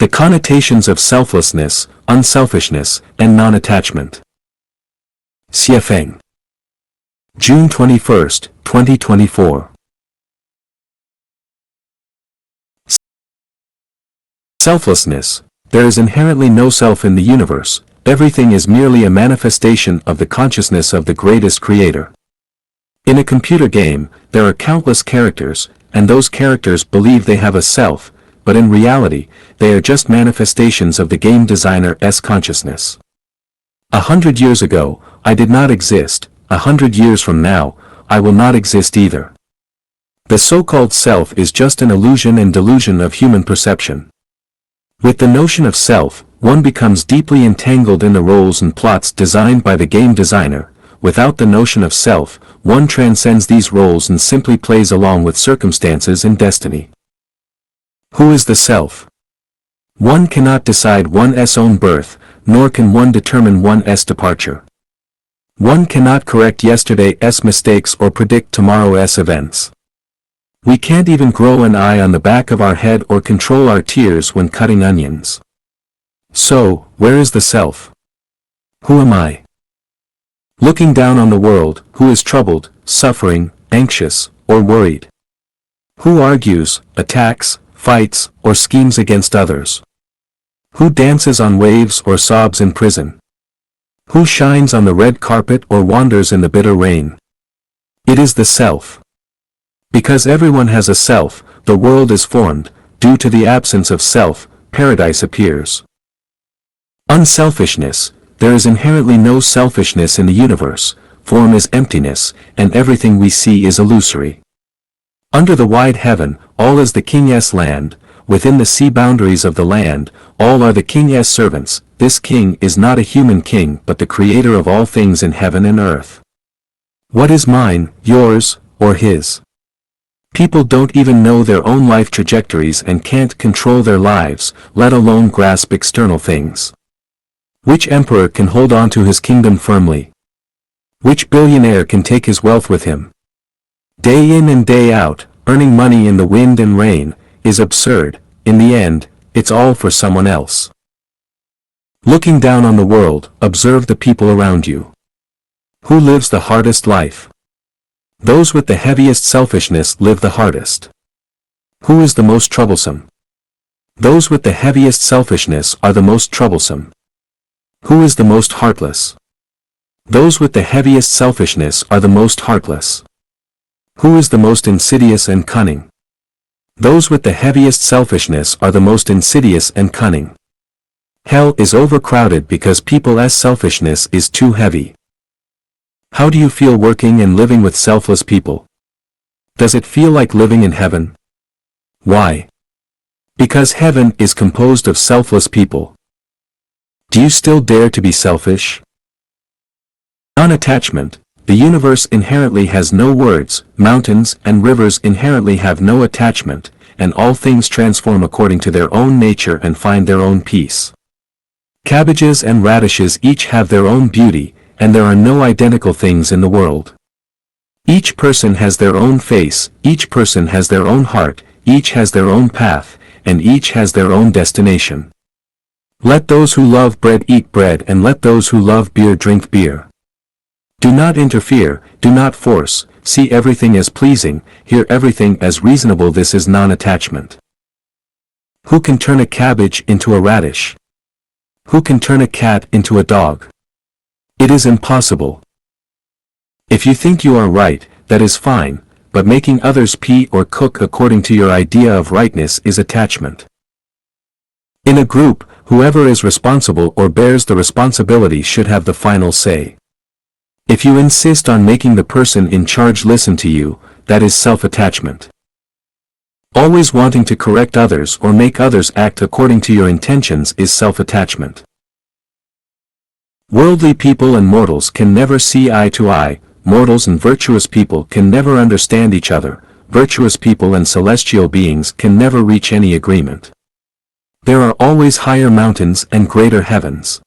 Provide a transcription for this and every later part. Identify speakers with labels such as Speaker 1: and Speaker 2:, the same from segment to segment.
Speaker 1: The connotations of selflessness, unselfishness, and non-attachment. Xiefeng. June 21, 2024. Selflessness. There is inherently no self in the universe, everything is merely a manifestation of the consciousness of the greatest creator. In a computer game, there are countless characters, and those characters believe they have a self, but in reality, they are just manifestations of the game designer's consciousness. 100 years ago, I did not exist, 100 years from now, I will not exist either. The so-called self is just an illusion and delusion of human perception. With the notion of self, one becomes deeply entangled in the roles and plots designed by the game designer. Without the notion of self, one transcends these roles and simply plays along with circumstances and destiny. Who is the self? One cannot decide one's own birth, nor can one determine one's departure. One cannot correct yesterday's mistakes or predict tomorrow's events. We can't even grow an eye on the back of our head or control our tears when cutting onions. So, where is the self? Who am I? Looking down on the world, who is troubled, suffering, anxious, or worried? Who argues, attacks, fights, or schemes against others? Who dances on waves or sobs in prison? Who shines on the red carpet or wanders in the bitter rain? It is the self. Because everyone has a self, the world is formed. Due to the absence of self, paradise appears. Unselfishness. There is inherently no selfishness in the universe, form is emptiness, and everything we see is illusory. Under the wide heaven, all is the king's land, within the sea boundaries of the land, all are the king's servants. This king is not a human king but the creator of all things in heaven and earth. What is mine, yours, or his? People don't even know their own life trajectories and can't control their lives, let alone grasp external things. Which emperor can hold on to his kingdom firmly? Which billionaire can take his wealth with him? Day in and day out, earning money in the wind and rain, is absurd. In the end, it's all for someone else. Looking down on the world, observe the people around you. Who lives the hardest life? Those with the heaviest selfishness live the hardest. Who is the most troublesome? Those with the heaviest selfishness are the most troublesome. Who is the most heartless? Those with the heaviest selfishness are the most heartless. Who is the most insidious and cunning? Those with the heaviest selfishness are the most insidious and cunning. Hell is overcrowded because people's selfishness is too heavy. How do you feel working and living with selfless people? Does it feel like living in heaven? Why? Because heaven is composed of selfless people. Do you still dare to be selfish? Non-attachment. The universe inherently has no words, mountains and rivers inherently have no attachment, and all things transform according to their own nature and find their own peace. Cabbages and radishes each have their own beauty, and there are no identical things in the world. Each person has their own face, each person has their own heart, each has their own path, and each has their own destination. Let those who love bread eat bread and let those who love beer drink beer. Do not interfere, do not force, see everything as pleasing, hear everything as reasonable. This is non-attachment. Who can turn a cabbage into a radish? Who can turn a cat into a dog? It is impossible. If you think you are right, that is fine, but making others pee or cook according to your idea of rightness is attachment. In a group, whoever is responsible or bears the responsibility should have the final say. If you insist on making the person in charge listen to you, that is self-attachment. Always wanting to correct others or make others act according to your intentions is self-attachment. Worldly people and mortals can never see eye to eye, mortals and virtuous people can never understand each other, virtuous people and celestial beings can never reach any agreement. There are always higher mountains and greater heavens.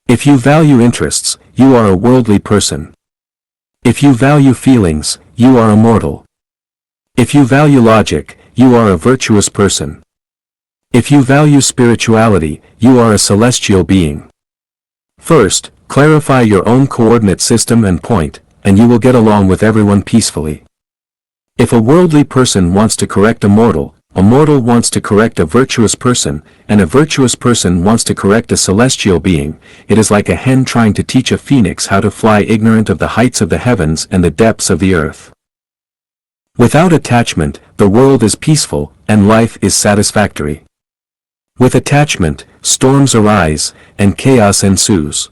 Speaker 1: If you value interests, you are a worldly person. If you value feelings, you are a mortal. If you value logic, you are a virtuous person. If you value spirituality, you are a celestial being. First, clarify your own coordinate system and point, and you will get along with everyone peacefully. If a worldly person wants to correct a mortal wants to correct a virtuous person, and a virtuous person wants to correct a celestial being, it is like a hen trying to teach a phoenix how to fly, ignorant of the heights of the heavens and the depths of the earth. Without attachment, the world is peaceful, and life is satisfactory. With attachment, storms arise, and chaos ensues.